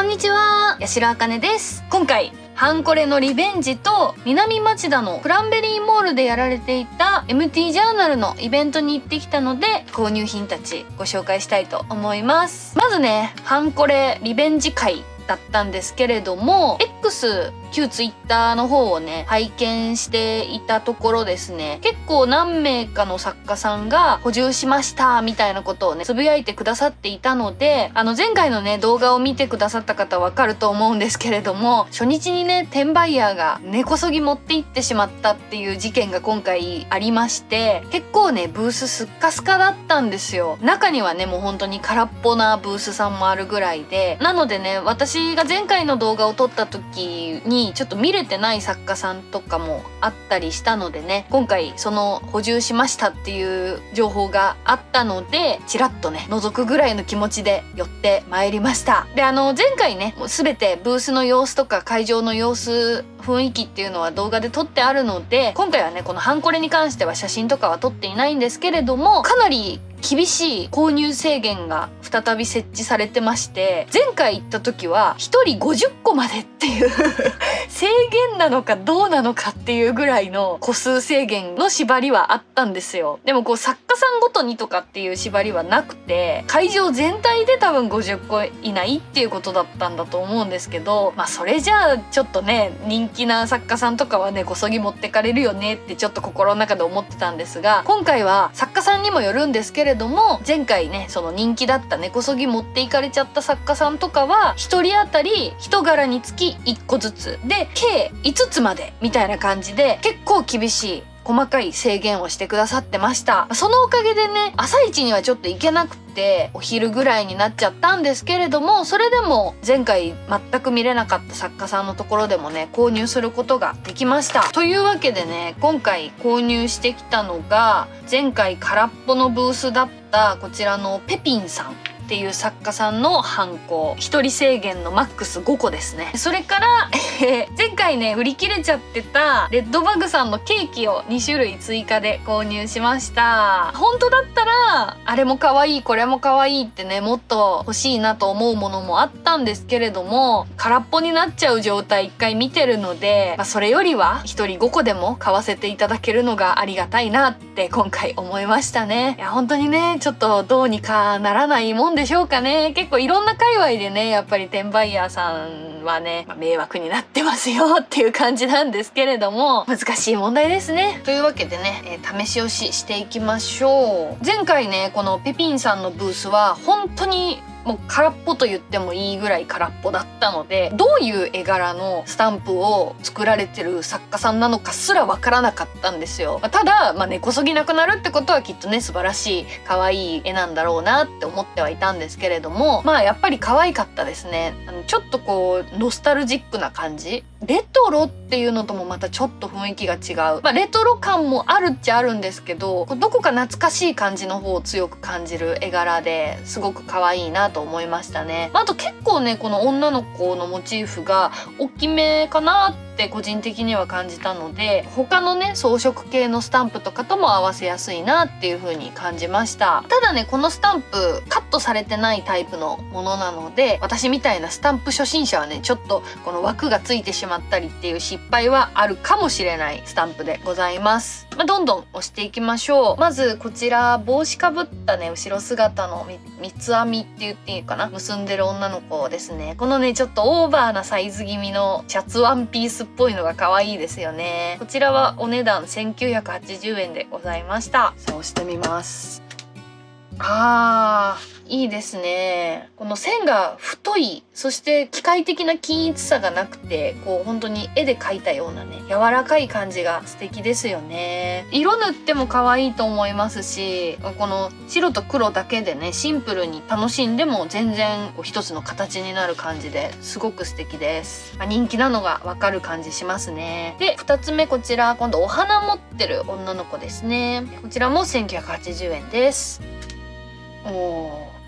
んにちは、八代あかねです。今回ハンコレのリベンジと南町田のクランベリーモールでやられていた MT ジャーナルのイベントに行ってきたので、購入品たちご紹介したいと思います。まずね、ハンコレリベンジ会だったんですけれども、 X 旧 Twitter の方をね拝見していたところですね、結構何名かの作家さんが補充しましたみたいなことをねつぶやいてくださっていたので、前回のね動画を見てくださった方わかると思うんですけれども、初日にね転売ヤーが根こそぎ持って行ってしまったっていう事件が今回ありまして、結構ねブーススッカスカだったんですよ。中にはねもう本当に空っぽなブースさんもあるぐらいで、なのでね、私が前回の動画を撮った時にちょっと見れてない作家さんとかもあったりしたのでね、今回その補充しましたっていう情報があったので、ちらっとね覗くぐらいの気持ちで寄ってまいりました。で、前回ねもう全てブースの様子とか会場の様子、雰囲気っていうのは動画で撮ってあるので、今回はねこのハンコレに関しては写真とかは撮っていないんですけれども、かなり厳しい購入制限が再び設置されてまして、前回行った時は1人50個までっていう制限なのかどうなのかっていうぐらいの個数制限の縛りはあったんですよ。でもこう作家さんごとにとかっていう縛りはなくて、会場全体で多分50個以内っていうことだったんだと思うんですけど、まあそれじゃあちょっとね人気な作家さんとかはねこそぎ持ってかれるよねってちょっと心の中で思ってたんですが、今回は作家さんにもよるんですけれども、前回ねその人気だった根こそぎ持っていかれちゃった作家さんとかは1人当たり1柄につき1個ずつで計5つまでみたいな感じで、結構厳しい細かい制限をしてくださってました。そのおかげでね朝一にはちょっと行けなくてお昼ぐらいになっちゃったんですけれども、それでも前回全く見れなかった作家さんのところでもね購入することができました。というわけでね、今回購入してきたのが前回空っぽのブースだったこちらのペピンさんっていう作家さんのハンコ、1人制限のマックス5個ですね。それから前回ね売り切れちゃってたレッドバグさんのケーキを2種類追加で購入しました。本当だったらあれも可愛いこれも可愛いってねもっと欲しいなと思うものもあったんですけれども、空っぽになっちゃう状態一回見てるので、それよりは1人5個でも買わせていただけるのがありがたいなって今回思いましたね。いや本当にねちょっとどうにかならないもんでしょうかね。結構いろんな界隈でねやっぱり転売ヤーさんはね、迷惑になってますよっていう感じなんですけれども、難しい問題ですね。というわけでね、試し押ししていきましょう。前回ねこのペピンさんのブースは本当にもう空っぽと言ってもいいぐらい空っぽだったので、どういう絵柄のスタンプを作られてる作家さんなのかすらわからなかったんですよ。ただ根こそぎなくなるってことはきっとね素晴らしい可愛い絵なんだろうなって思ってはいたんですけれども、やっぱり可愛かったですね。ちょっとこうノスタルジックな感じ、レトロっていうのともまたちょっと雰囲気が違う、レトロ感もあるっちゃあるんですけど、どこか懐かしい感じの方を強く感じる絵柄ですごく可愛いなと思いましたね。あと結構ねこの女の子のモチーフが大きめかなって個人的には感じたので、他のね装飾系のスタンプとかとも合わせやすいなっていう風に感じました。ただねこのスタンプカットされてないタイプのものなので、私みたいなスタンプ初心者はねちょっとこの枠がついてしまったりっていう失敗はあるかもしれないスタンプでございます。どんどん押していきましょう。まずこちら帽子かぶったね後ろ姿の三つ編みって言っていいかな、結んでる女の子ですね。このねちょっとオーバーなサイズ気味のシャツワンピースっぽいのが可愛いですよね。こちらはお値段1980円でございました。さあ押してみます。いいですね。この線が太い、そして機械的な均一さがなくて、こう本当に絵で描いたようなね柔らかい感じが素敵ですよね。色塗っても可愛いと思いますし、この白と黒だけでねシンプルに楽しんでも全然一つの形になる感じですごく素敵です。人気なのがわかる感じしますね。で2つ目こちら、今度お花持ってる女の子ですね。こちらも1980円です。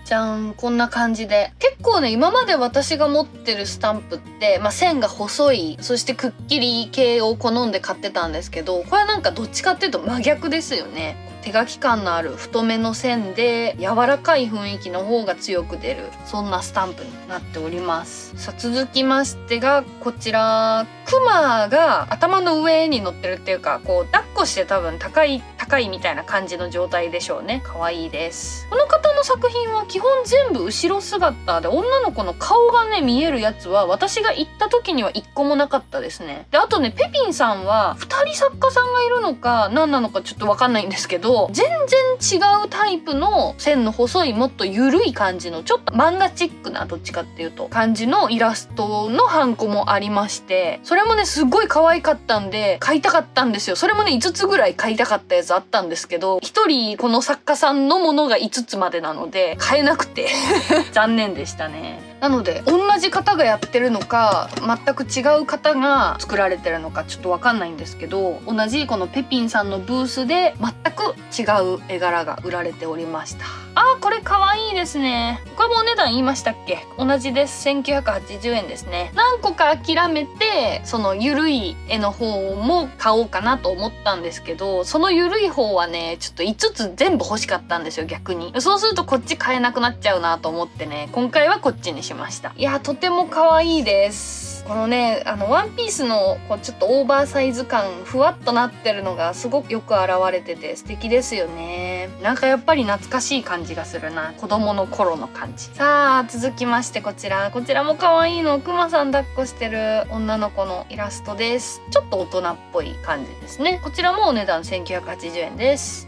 じゃん、こんな感じで結構ね今まで私が持ってるスタンプって、線が細い、そしてくっきり系を好んで買ってたんですけど、これはなんかどっちかっていうと真逆ですよね。手書き感のある太めの線で柔らかい雰囲気の方が強く出る、そんなスタンプになっております。さあ続きましてがこちら、クマが頭の上に乗ってるっていうか、こう抱っこして多分高いみたいな感じの状態でしょうね。可愛いです。この方の作品は基本全部後ろ姿で、女の子の顔がね見えるやつは私が行った時には1個もなかったですね。であとね、ペピンさんは2人作家さんがいるのか何なのかちょっとわかんないんですけど、全然違うタイプの線の細いもっと緩い感じの、ちょっと漫画チックな、どっちかっていうと感じのイラストのハンコもありまして、それもねすっごい可愛かったんで買いたかったんですよ。それもね5つぐらい買いたかったやつあったんですけど、1人この作家さんのものが5つまでなので買えなくて残念でしたね。なので同じ方がやってるのか全く違う方が作られてるのかちょっとわかんないんですけど、同じこのペピンさんのブースで全く違う絵柄が売られておりました。これ可愛いですね。これもお値段言いましたっけ？同じです。1980円ですね。何個か諦めてそのゆるい絵の方も買おうかなと思ったんですけど、そのゆるい方はねちょっと5つ全部欲しかったんですよ逆に。そうするとこっち買えなくなっちゃうなと思ってね、今回はこっちにしました。いやとても可愛いです。このねワンピースのこうちょっとオーバーサイズ感ふわっとなってるのがすごくよく現れてて素敵ですよね。なんかやっぱり懐かしい感じがするな、子供の頃の感じ。さあ続きましてこちらも可愛いの、クマさん抱っこしてる女の子のイラストです。ちょっと大人っぽい感じですね。こちらもお値段1980円です。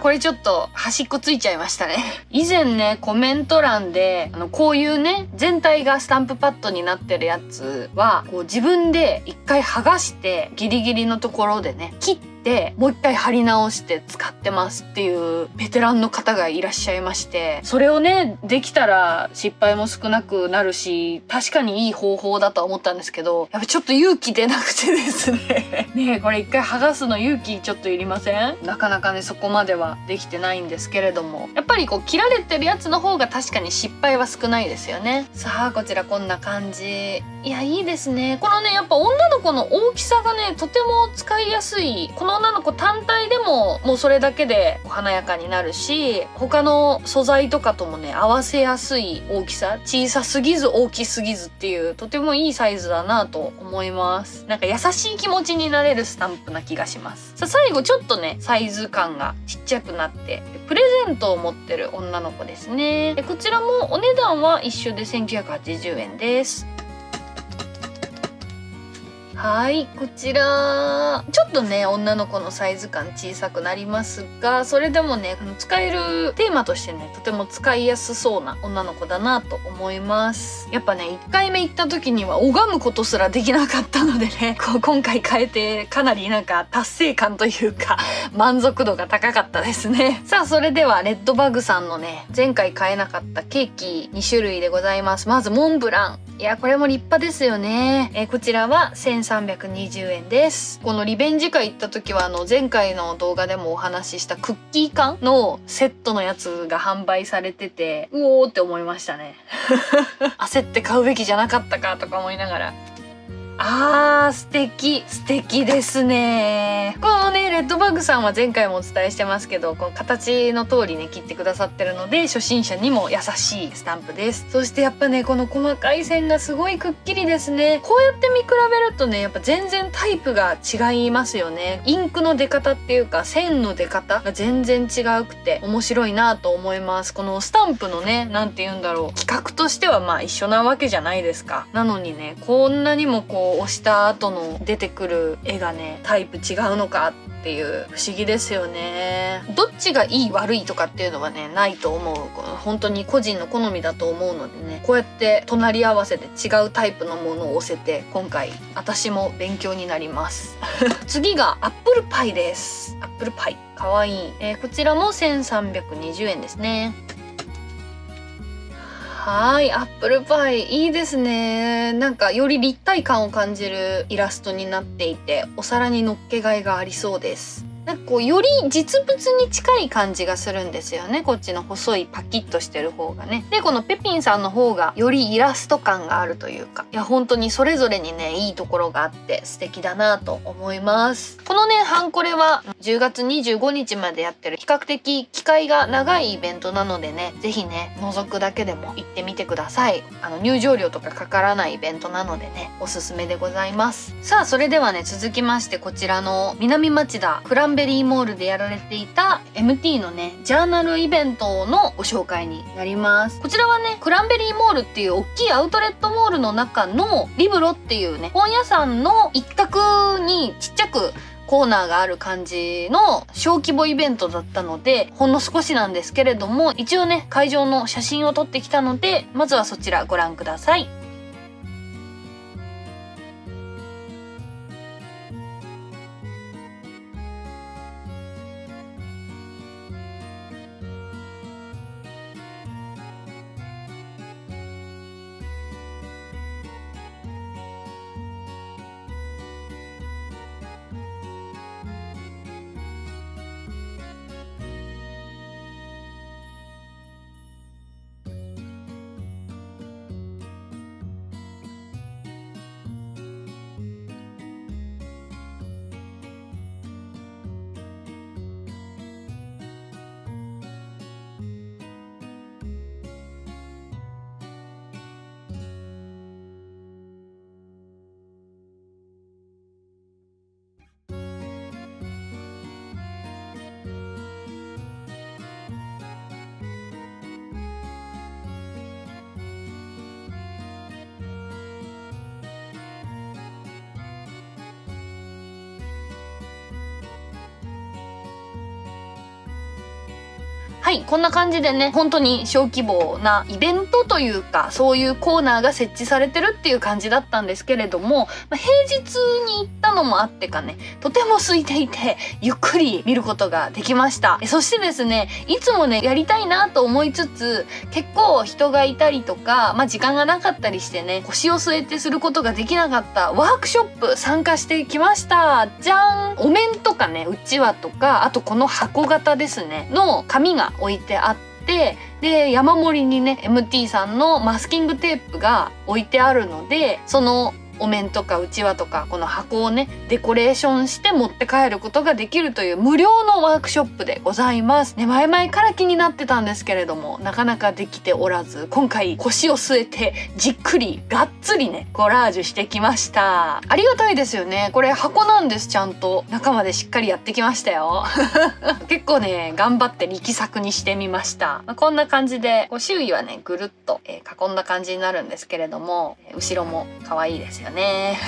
これちょっと端っこついちゃいましたね。以前ねコメント欄でこういうね全体がスタンプパッドになってるやつはこう自分で一回剥がしてギリギリのところでね切ってもう一回貼り直して使ってますっていうベテランの方がいらっしゃいまして、それをねできたら失敗も少なくなるし確かにいい方法だと思ったんですけど、やっぱちょっと勇気出なくてですねねえこれ一回剥がすの勇気ちょっといりません？なかなかねそこまではできてないんですけれども、やっぱりこう切られてるやつの方が確かに失敗は少ないですよね。さあこちらこんな感じ。いやいいですね。このねやっぱ女の子の大きさがねとても使いやすい。この女の子単体でももうそれだけで華やかになるし、他の素材とかともね合わせやすい大きさ、小さすぎず大きすぎずっていうとてもいいサイズだなと思います。なんか優しい気持ちになれるスタンプな気がします。さあ最後ちょっとねサイズ感がちっちゃくなってプレゼントを持ってる女の子ですね。でこちらもお値段は一緒で1980円です。はい、こちらちょっとね女の子のサイズ感小さくなりますが、それでもね使えるテーマとしてねとても使いやすそうな女の子だなと思います。やっぱね1回目行った時には拝むことすらできなかったのでね今回変えてかなりなんか達成感というか満足度が高かったですね。さあそれではレッドバグさんのね前回買えなかったケーキ2種類でございます。まずモンブラン、いやこれも立派ですよね。こちらは1320円です。このリベンジ会行った時は前回の動画でもお話ししたクッキー缶のセットのやつが販売されてて、うおーって思いましたね焦って買うべきじゃなかったかとか思いながら、素敵ですね。このねレッドバグさんは前回もお伝えしてますけど、この形の通りね切ってくださってるので初心者にも優しいスタンプです。そしてやっぱねこの細かい線がすごいくっきりですね。こうやって見比べるとねやっぱ全然タイプが違いますよね。インクの出方っていうか線の出方が全然違うくて面白いなと思います。このスタンプのねなんて言うんだろう、企画としてはまあ一緒なわけじゃないですか。なのにねこんなにもこう押した後の出てくる絵がねタイプ違うのかっていう不思議ですよね。どっちがいい悪いとかっていうのはねないと思う。本当に個人の好みだと思うのでね、こうやって隣り合わせで違うタイプのものを押せて今回私も勉強になります次がアップルパイです。アップルパイかわいい、こちらも1320円ですね。はい、アップルパイいいですね。なんかより立体感を感じるイラストになっていてお皿にのっけがいがありそうです。なんかこうより実物に近い感じがするんですよね。こっちの細いパキッとしてる方がね。でこのペピンさんの方がよりイラスト感があるというか、いや本当にそれぞれにねいいところがあって素敵だなと思います。このねハンコレは10月25日までやってる比較的期間が長いイベントなのでね、ぜひね覗くだけでも行ってみてください。入場料とかかからないイベントなのでねおすすめでございます。さあそれではね続きまして、こちらの南町田クランベリーモールでやられていた MT のねジャーナルイベントのご紹介になります。こちらはねクランベリーモールっていう大きいアウトレットモールの中のリブロっていうね本屋さんの一角にちっちゃくコーナーがある感じの小規模イベントだったので、ほんの少しなんですけれども一応ね会場の写真を撮ってきたので、まずはそちらご覧ください。はい、こんな感じでね、本当に小規模なイベントというか、そういうコーナーが設置されてるっていう感じだったんですけれども、平日に行ったのもあってかね、とても空いていて、ゆっくり見ることができました。そしてですね、いつもね、やりたいなと思いつつ、結構人がいたりとか、時間がなかったりしてね、腰を据えてすることができなかったワークショップ参加してきました。じゃん！お面とかね、うちわとか、あとこの箱型ですね、の紙が置いてあって、で山盛りにね MT さんのマスキングテープが置いてあるので、そのお面とかうちわとかこの箱をねデコレーションして持って帰ることができるという無料のワークショップでございますね。前々から気になってたんですけれども、なかなかできておらず、今回腰を据えてじっくりがっつりねコラージュしてきました。ありがたいですよね。これ箱なんです。ちゃんと中までしっかりやってきましたよ結構ね頑張って力作にしてみました。こんな感じで周囲はねぐるっと囲んだ感じになるんですけれども、後ろも可愛いですよね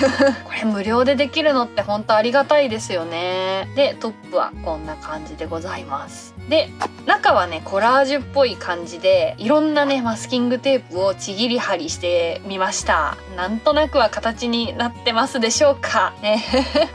これ無料でできるのって本当ありがたいですよね。でトップはこんな感じでございます。で中はねコラージュっぽい感じで、いろんなねマスキングテープをちぎり貼りしてみました。なんとなくは形になってますでしょうかね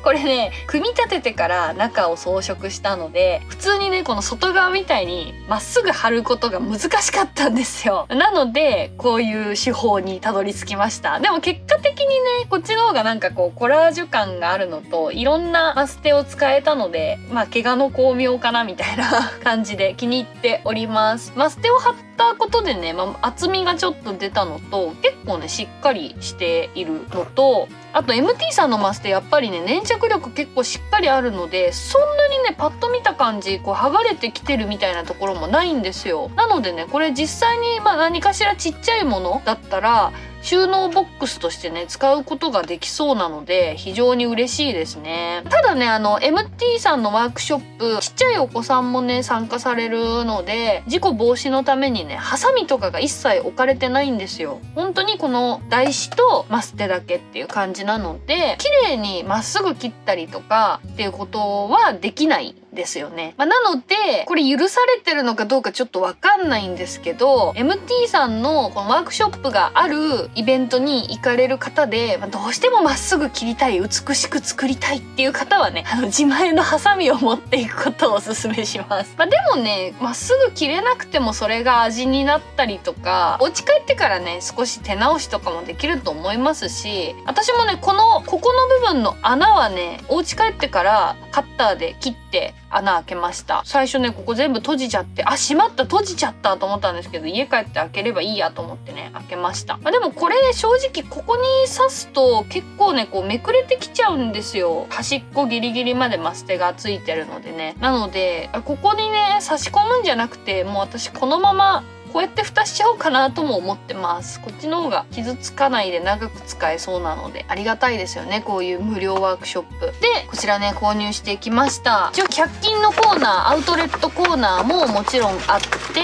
これね組み立ててから中を装飾したので、普通にねこの外側みたいにまっすぐ貼ることが難しかったんですよ。なのでこういう手法にたどり着きました。でも結果的にねこっちの方がなんかこうコラージュ感があるのと、いろんなマステを使えたので、怪我の巧妙かなみたいな感じで気に入っております。マステを貼ったことでね、厚みがちょっと出たのと、結構ねしっかりしているのと、あと MT さんのマステやっぱりね粘着力結構しっかりあるので、そんなにねパッと見た感じこう剥がれてきてるみたいなところもないんですよ。なのでねこれ実際に何かしらちっちゃいものだったら収納ボックスとしてね使うことができそうなので非常に嬉しいですね。ただねMT さんのワークショップ、ちっちゃいお子さんもね参加されるので、事故防止のためにねハサミとかが一切置かれてないんですよ。本当にこの台紙とマステだけっていう感じなので、綺麗にまっすぐ切ったりとかっていうことはできないですよね。なのでこれ許されてるのかどうかちょっとわかんないんですけど、 MT さんのこのワークショップがあるイベントに行かれる方で、どうしてもまっすぐ切りたい、美しく作りたいっていう方はね、自前のハサミを持っていくことをおすすめします。でもね、まっすぐ切れなくてもそれが味になったりとか、お家帰ってからね少し手直しとかもできると思いますし、私もねここの部分の穴はね、お家帰ってからカッターで切って穴開けました。最初ねここ全部閉じちゃって、しまった、閉じちゃったと思ったんですけど、家帰って開ければいいやと思ってね開けました。でもこれ正直ここに刺すと結構ねこうめくれてきちゃうんですよ。端っこギリギリまでマステがついてるのでね。なのでここにね差し込むんじゃなくて、もう私このままこうやって蓋しちゃおうかなとも思ってます。こっちの方が傷つかないで長く使えそうなのでありがたいですよね、こういう無料ワークショップで。こちらね購入してきました。一応100均のコーナー、アウトレットコーナーももちろんあって、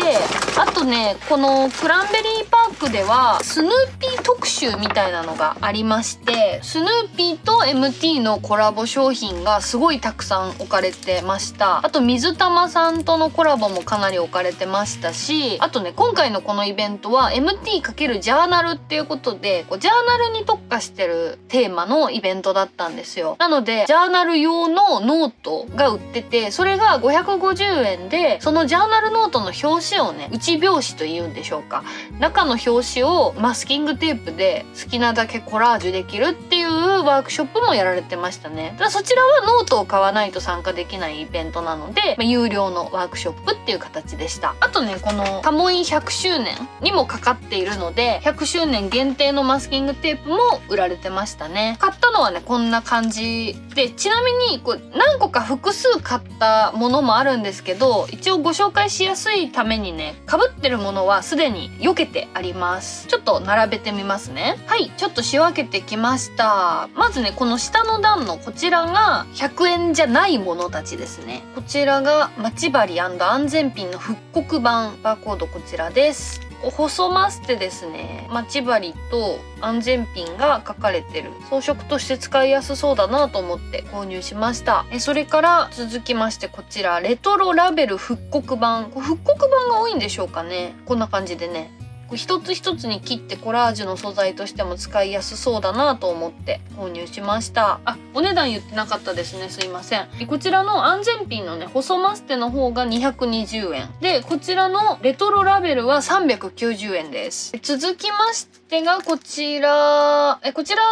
あとねこのクランベリーパークではスヌーピー特集みたいなのがありまして、スヌーピーと MT のコラボ商品がすごいたくさん置かれてました。あと水玉さんとのコラボもかなり置かれてましたし、あとね今回のこのイベントは MT× ジャーナルっていうことで、ジャーナルに特化してるテーマのイベントだったんですよ。なのでジャーナル用のノートが売ってて、それが550円で、そのジャーナルノートの表紙をね、内表紙というんでしょうか、中の表紙をマスキングテープで好きなだけコラージュできるっていうワークショップもやられてましたね。ただそちらはノートを買わないと参加できないイベントなので、有料のワークショップっていう形でした。あとねこのカモイン100周年にもかかっているので、100周年限定のマスキングテープも売られてましたね。買ったのはねこんな感じで、ちなみに何個か複数買ったものもあるんですけど、一応ご紹介しやすいためにね、被ってるものはすでに避けてあります。ちょっと並べてみますね。はい、ちょっと仕分けてきました。まずねこの下の段のこちらが100円じゃないものたちですね。こちらが待ち針&安全ピンの復刻版、バーコードこちらです。細マステですね。待ち針と安全ピンが書かれてる、装飾として使いやすそうだなと思って購入しました。それから続きましてこちらレトロラベル復刻版。復刻版が多いんでしょうかね。こんな感じでね、一つ一つに切ってコラージュの素材としても使いやすそうだなと思って購入しました。お値段言ってなかったですね、すいません。こちらの安全ピンのね細マステの方が220円で、こちらのレトロラベルは390円です。続きましてがこちらは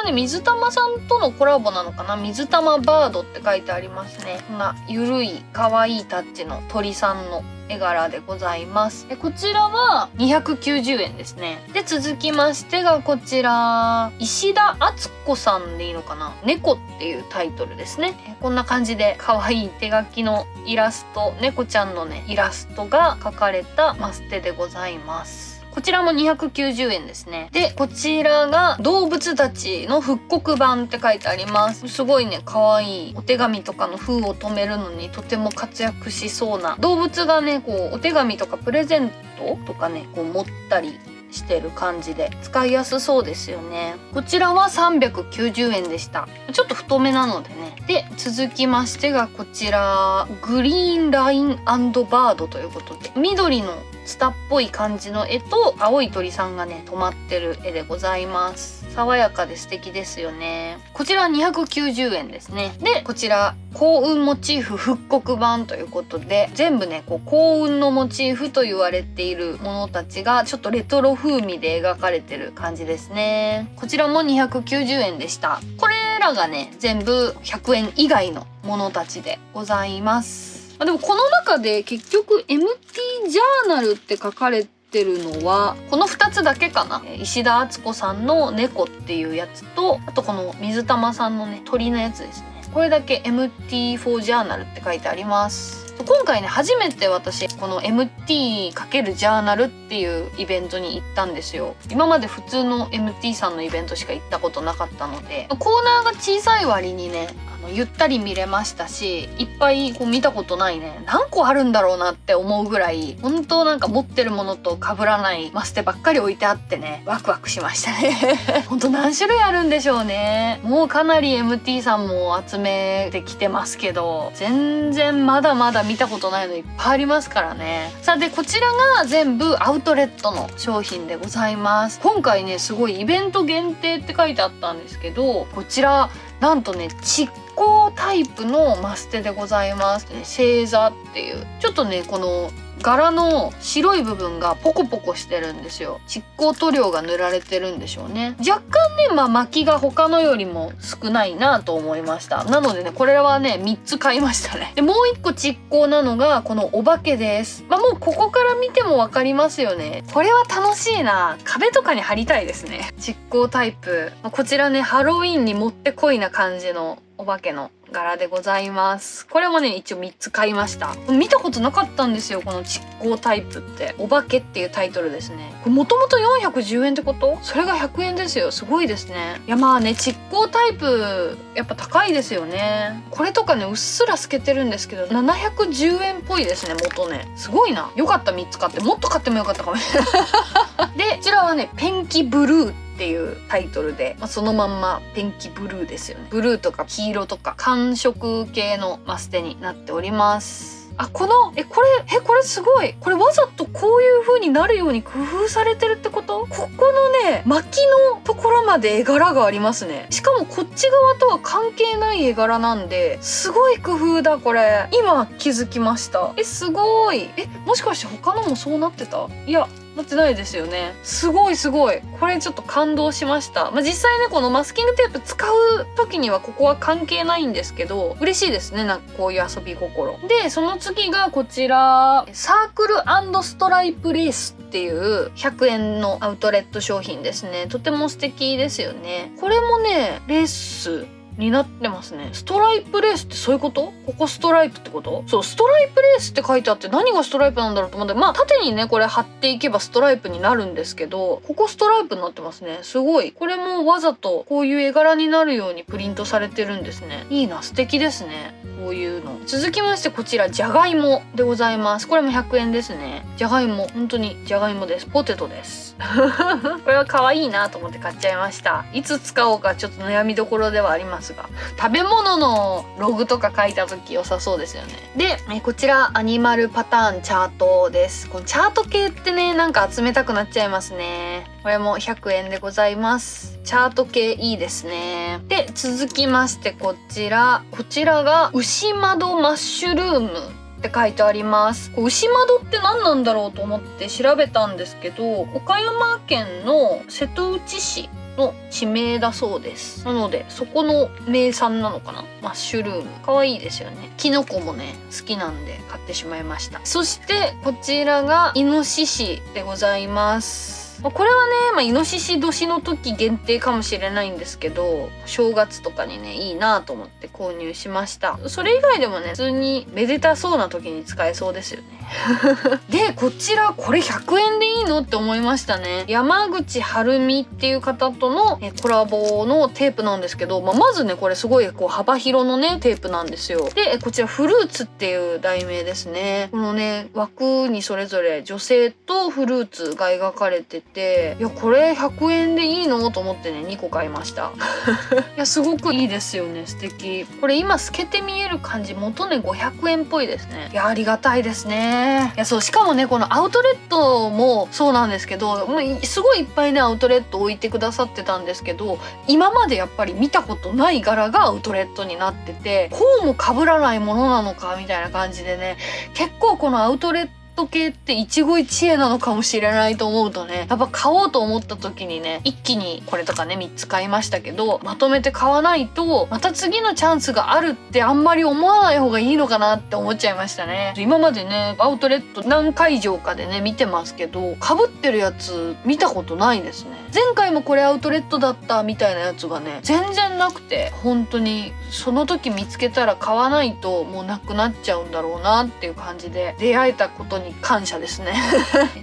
ね水玉さんとのコラボなのかな。水玉バードって書いてありますね。こんなゆるい可愛いタッチの鳥さんの絵柄でございます。こちらは290円ですね。で続きましてがこちら石田敦子さんでいいのかな、猫っていうタイトルですね。こんな感じで可愛い手書きのイラスト、猫ちゃんのねイラストが描かれたマステでございます。こちらも290円ですね。でこちらが動物たちの復刻版って書いてあります。すごいね可愛いお手紙とかの封を留めるのにとても活躍しそうな動物がね、お手紙とかプレゼントとかね持ったりしてる感じで使いやすそうですよね。こちらは390円でした。ちょっと太めなのでね。で続きましてがこちらグリーンライン&バードということで、緑のツタっぽい感じの絵と青い鳥さんがね止まってる絵でございます。爽やかで素敵ですよね。こちら290円ですね。でこちら幸運モチーフ復刻版ということで、全部ね幸運のモチーフと言われているものたちがちょっとレトロ風味で描かれてる感じですね。こちらも290円でした。これらがね全部100円以外のものたちでございます。でもこの中で結局 MT ジャーナルって書かれてるのはこの2つだけかな。石田敦子さんの猫っていうやつと、あとこの水玉さんのね鳥のやつですね。これだけ MT4 ジャーナルって書いてあります。今回ね初めて私この MT× ジャーナルっていうイベントに行ったんですよ。今まで普通の MT さんのイベントしか行ったことなかったので、コーナーが小さい割にねもうゆったり見れましたし、いっぱいこう見たことないね、何個あるんだろうなって思うぐらい、本当なんか持ってるものと被らないマステばっかり置いてあってね、ワクワクしましたね本当何種類あるんでしょうね。もうかなり MT さんも集めてきてますけど、全然まだまだ見たことないのいっぱいありますからね。さあで、こちらが全部アウトレットの商品でございます。今回ね、すごいイベント限定って書いてあったんですけど、こちらなんとね、蓄光タイプのマステでございます。星座っていう、ちょっとね、この柄の白い部分がポコポコしてるんですよ。蓄光塗料が塗られてるんでしょうね。若干ね、巻きが他のよりも少ないなと思いました。なのでね、これはね、3つ買いましたね。で、もう1個蓄光なのがこのお化けです。もうここから見てもわかりますよね。これは楽しいな。壁とかに貼りたいですね。蓄光タイプ。こちらね、ハロウィンにもってこいな感じのお化けの柄でございます。これもね、一応3つ買いました。見たことなかったんですよ、この蓄光タイプって。お化けっていうタイトルですね。もともと410円ってこと？それが100円ですよ。すごいですね。いやまあね、蓄光タイプやっぱ高いですよね。これとかね、うっすら透けてるんですけど710円っぽいですね、元ね。すごいな。よかった、3つ買って。もっと買ってもよかったかもしれないで、こちらはね、ペンキブルーっていうタイトルで、そのまんまペンキブルーですよね。ブルーとか黄色とか寒色系のマステになっております。これすごい。これわざとこういう風になるように工夫されてるってこと？ここのね、巻きのところまで絵柄がありますね。しかもこっち側とは関係ない絵柄なんで、すごい工夫だこれ。今気づきました。すごい。もしかして他のもそうなってた？いや、なってないですよね。すごいすごい。これちょっと感動しました。実際ね、このマスキングテープ使う時にはここは関係ないんですけど、嬉しいですね。なんかこういう遊び心。で、その次がこちら、サークル&ストライプレースっていう100円のアウトレット商品ですね。とても素敵ですよね。これもね、レースになってますね。ストライプレースってそういうこと？ここストライプってこと？そう、ストライプレースって書いてあって、何がストライプなんだろうと思って、縦にね、これ貼っていけばストライプになるんですけど、ここストライプになってますね。すごい。これもわざとこういう絵柄になるようにプリントされてるんですね。いいな、素敵ですね。こういうの。続きまして、こちらじゃがいもでございます。これも100円ですね。じゃがいも、本当にじゃがいもです。ポテトですこれは可愛いなと思って買っちゃいました。いつ使おうかちょっと悩みどころではありますが、食べ物のログとか書いた時良さそうですよね。で、こちらアニマルパターンチャートです。このチャート系ってね、なんか集めたくなっちゃいますね。これも100円でございます。チャート系いいですね。で、続きましてこちらが牛窓マッシュルームって書いてあります。牛窓って何なんだろうと思って調べたんですけど、岡山県の瀬戸内市の地名だそうです。なのでそこの名産なのかな。マッシュルーム可愛いですよね。キノコもね好きなんで買ってしまいました。そしてこちらがイノシシでございます。これはね、イノシシ年の時限定かもしれないんですけど、正月とかにねいいなと思って購入しました。それ以外でもね、普通にめでたそうな時に使えそうですよねで、こちらこれ100円でいいのって思いましたね。山口春美っていう方とのコラボのテープなんですけど、まずねこれすごい幅広のねテープなんですよ。で、こちらフルーツっていう題名ですね。このね枠にそれぞれ女性とフルーツが描かれてて、いやこれ100円でいいのと思ってね2個買いましたいやすごくいいですよね。素敵。これ今透けて見える感じ、元ね500円っぽいですね。いやありがたいですね。いやそう、しかもねこのアウトレットもそうなんですけど、すごいいっぱいねアウトレット置いてくださってたんですけど、今までやっぱり見たことない柄がアウトレットになってて、こうも被らないものなのかみたいな感じでね、結構このアウトレット時計って一期一会なのかもしれないと思うとね、やっぱ買おうと思った時にね、一気にこれとかね3つ買いましたけど、まとめて買わないとまた次のチャンスがあるってあんまり思わない方がいいのかなって思っちゃいましたね。今までねアウトレット何会場かでね見てますけど、被ってるやつ見たことないですね。前回もこれアウトレットだったみたいなやつがね全然なくて、本当にその時見つけたら買わないともうなくなっちゃうんだろうなっていう感じで、出会えたことに感謝ですね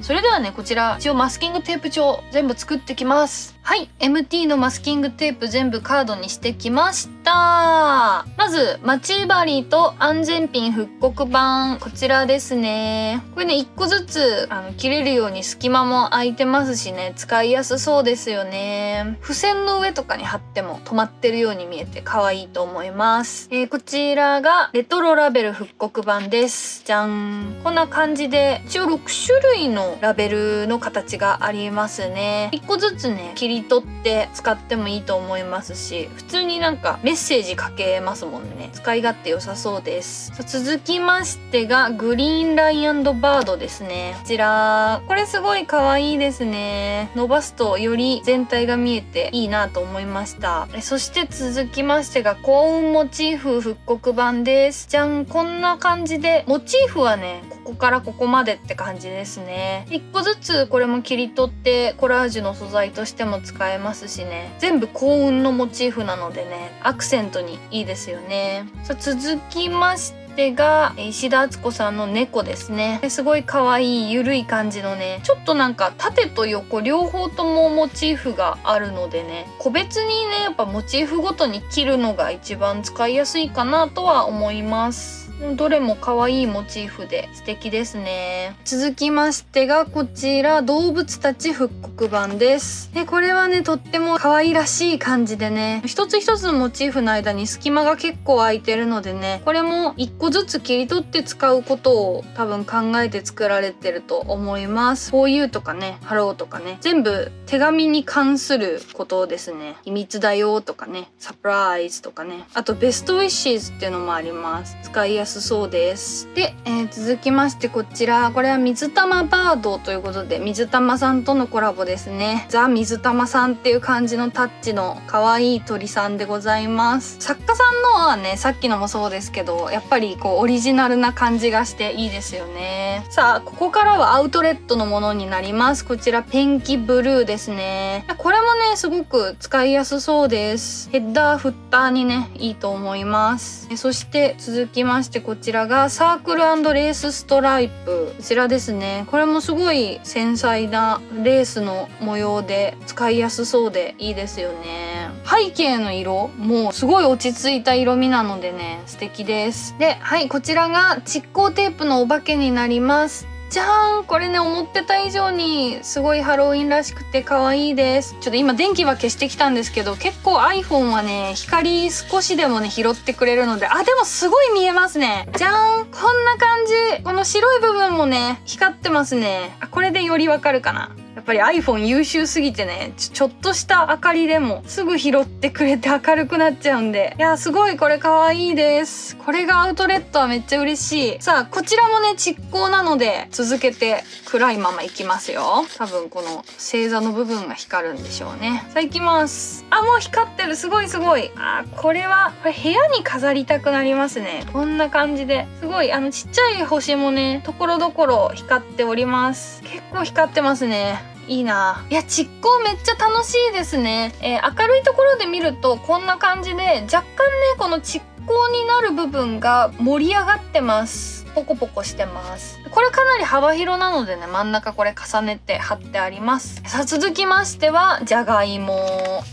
それではね、こちら一応マスキングテープ帳全部作ってきます。はい、MT のマスキングテープ全部カードにしてきました。まず待ち針と安全ピン復刻版、こちらですね。これね、1個ずつ切れるように隙間も空いてますしね、使いやすそうですよね。付箋の上とかに貼っても止まってるように見えて可愛いと思います。こちらがレトロラベル復刻版です。じゃん。こんな感じで一応6種類のラベルの形がありますね。1個ずつね切り取って使ってもいいと思いますし、普通になんかメッセージ書けますもんね。使い勝手良さそうです。続きましてがグリーンライン&バードですね。こちらこれすごい可愛いですね。伸ばすとより全体が見えていいなと思いました。そして続きましてが幸運モチーフ復刻版です。じゃん。こんな感じでモチーフはねここからここまでって感じですね。1個ずつこれも切り取ってコラージュの素材としても使えますしね、全部幸運のモチーフなのでね、アクセントにいいですよね。さあ続きましてが石田敦子さんの猫ですね。すごい可愛いゆるい感じのね、ちょっとなんか縦と横両方ともモチーフがあるのでね、個別にねやっぱモチーフごとに切るのが一番使いやすいかなとは思います。どれも可愛いモチーフで素敵ですね。続きましてがこちら動物たち復刻版です。これはねとっても可愛らしい感じでね、一つ一つのモチーフの間に隙間が結構空いてるのでね、これも一個ずつ切り取って使うことを多分考えて作られてると思います。こういうとかね、ハローとかね、全部手紙に関することですね。秘密だよとかね、サプライズとかね、あとベストウィッシーズっていうのもあります。使いやすそうです。で、続きましてこちら、これは水玉バードということで水玉さんとのコラボですね。ザ・水玉さんっていう感じのタッチの可愛い鳥さんでございます。作家さんのはねさっきのもそうですけど、やっぱりこうオリジナルな感じがしていいですよね。さあここからはアウトレットのものになります。こちらペンキブルーですね。これもねすごく使いやすそうです。ヘッダーフッターにねいいと思います。そして続きましてこちらがサークル&レースストライプ、こちらですね。これもすごい繊細なレースの模様で使いやすそうでいいですよね。背景の色もすごい落ち着いた色味なのでね素敵です。で、はい、こちらが蓄光テープのお化けになります。じゃーん。これね思ってた以上にすごいハロウィンらしくて可愛いです。ちょっと今電気は消してきたんですけど、結構 iPhone はね光少しでもね拾ってくれるので、でもすごい見えますね。じゃーん。こんな感じ。この白い部分もね光ってますね。これでよりわかるかな。やっぱり iPhone 優秀すぎてね、ちょっとした明かりでもすぐ拾ってくれて明るくなっちゃうんで、いやすごいこれ可愛いです。これがアウトレットはめっちゃ嬉しい。さあこちらもね蓄光なので続けて暗いままいきますよ。多分この星座の部分が光るんでしょうね。さあいきます。もう光ってる。すごいすごい。これ部屋に飾りたくなりますね。こんな感じですごいちっちゃい星もねところどころ光っております。結構光ってますね。いいな。いや蓄光めっちゃ楽しいですね。明るいところで見るとこんな感じで若干ねこの蓄光になる部分が盛り上がってます。ポコポコしてます。これかなり幅広なのでね、真ん中これ重ねて貼ってあります。さあ続きましてはじゃがいも。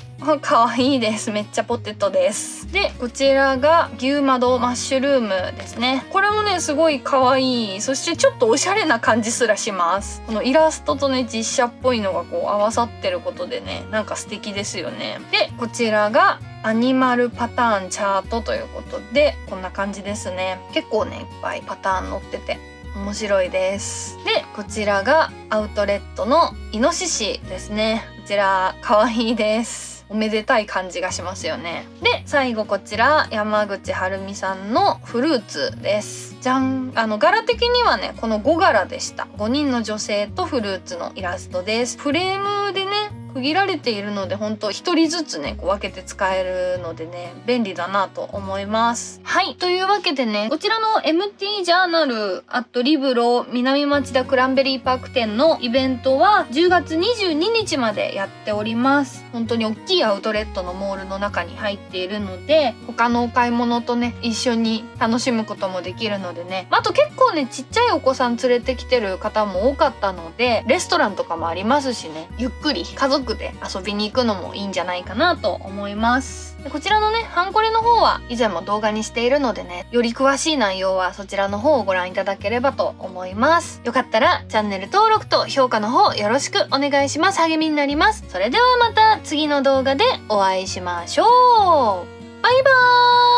可愛いです。めっちゃポテトです。で、こちらが牛窓マッシュルームですね。これもねすごい可愛い。そしてちょっとおしゃれな感じすらします。このイラストとね実写っぽいのがこう合わさってることでね、なんか素敵ですよね。で、こちらがアニマルパターンチャートということでこんな感じですね。結構ねいっぱいパターン載ってて面白いです。で、こちらがアウトレットのイノシシですね。こちら可愛いです。おめでたい感じがしますよね。で、最後こちら山口はるみさんのフルーツです。じゃん。柄的にはねこの5柄でした。5人の女性とフルーツのイラストです。フレームでね区切られているので本当一人ずつねこう分けて使えるのでね便利だなと思います。はい、というわけでねこちらの MT ジャーナルリブロ南町田クランベリーパーク店のイベントは10月22日までやっております。本当に大きいアウトレットのモールの中に入っているので他のお買い物とね一緒に楽しむこともできるのでね、あと結構ねちっちゃいお子さん連れてきてる方も多かったのでレストランとかもありますしね、ゆっくり家族族で遊びに行くのもいいんじゃないかなと思います。でこちらのねハンコレの方は以前も動画にしているのでね、より詳しい内容はそちらの方をご覧いただければと思います。よかったらチャンネル登録と評価の方よろしくお願いします。励みになります。それではまた次の動画でお会いしましょう。バイバーイ。